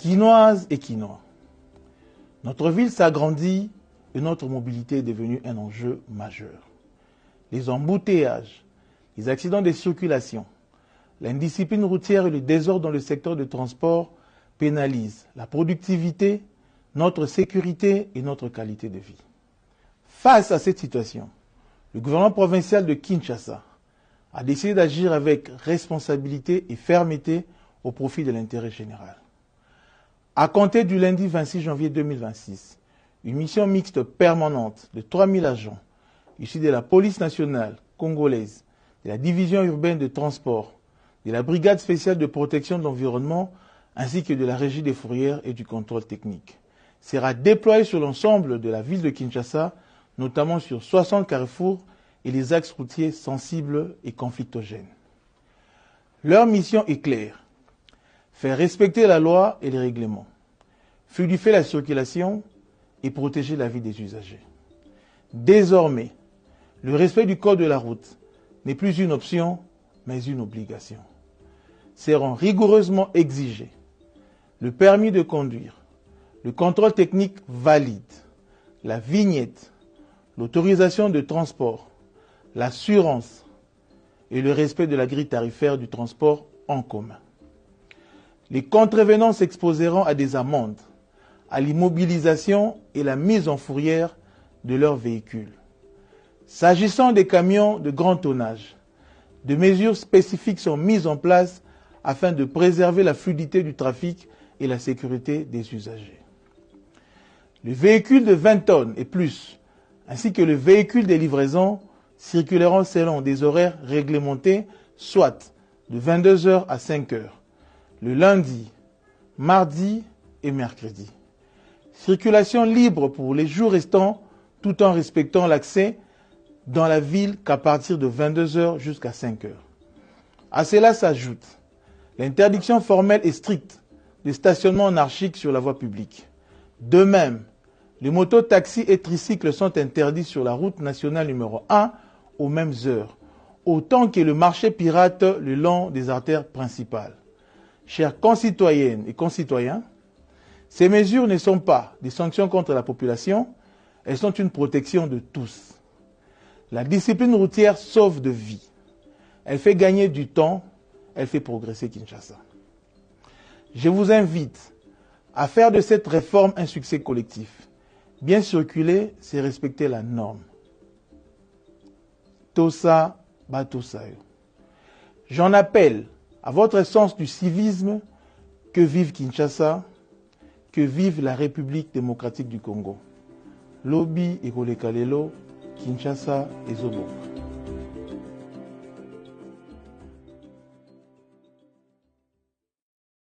Quinoises et Quinois. Notre ville s'agrandit et notre mobilité est devenue un enjeu majeur. Les embouteillages, les accidents de circulation, l'indiscipline routière et le désordre dans le secteur de transport pénalisent la productivité, notre sécurité et notre qualité de vie. Face à cette situation, le gouvernement provincial de Kinshasa a décidé d'agir avec responsabilité et fermeté au profit de l'intérêt général. À compter du lundi 26 janvier 2026, une mission mixte permanente de 3000 agents issus de la police nationale congolaise, de la division urbaine de transport, de la brigade spéciale de protection de l'environnement ainsi que de la régie des fourrières et du contrôle technique sera déployée sur l'ensemble de la ville de Kinshasa, notamment sur 60 carrefours et les axes routiers sensibles et conflictogènes. Leur mission est claire: faire respecter la loi et les règlements, fluidifier la circulation et protéger la vie des usagers. Désormais, le respect du code de la route n'est plus une option, mais une obligation. Seront rigoureusement exigés le permis de conduire, le contrôle technique valide, la vignette, l'autorisation de transport, l'assurance et le respect de la grille tarifaire du transport en commun. Les contrevenants s'exposeront à des amendes, à l'immobilisation et la mise en fourrière de leurs véhicules. S'agissant des camions de grand tonnage, des mesures spécifiques sont mises en place afin de préserver la fluidité du trafic et la sécurité des usagers. Les véhicules de 20 tonnes et plus, ainsi que les véhicules de livraison, circuleront selon des horaires réglementés, soit de 22 h à 5 h, le lundi, mardi et mercredi. Circulation libre pour les jours restants, tout en respectant l'accès dans la ville qu'à partir de 22 h jusqu'à 5 h. À cela s'ajoute l'interdiction formelle et stricte de stationnement anarchique sur la voie publique. De même, les motos-taxis et tricycles sont interdits sur la route nationale numéro 1 aux mêmes heures, autant que le marché pirate le long des artères principales. Chères concitoyennes et concitoyens, ces mesures ne sont pas des sanctions contre la population, elles sont une protection de tous. La discipline routière sauve de vies. Elle fait gagner du temps, elle fait progresser Kinshasa. Je vous invite à faire de cette réforme un succès collectif. Bien circuler, c'est respecter la norme. Tosa Batosayo. J'en appelle à votre sens du civisme, que vive Kinshasa, que vive la République démocratique du Congo. Lobi et Kolekalelo, Kinshasa et Zobo.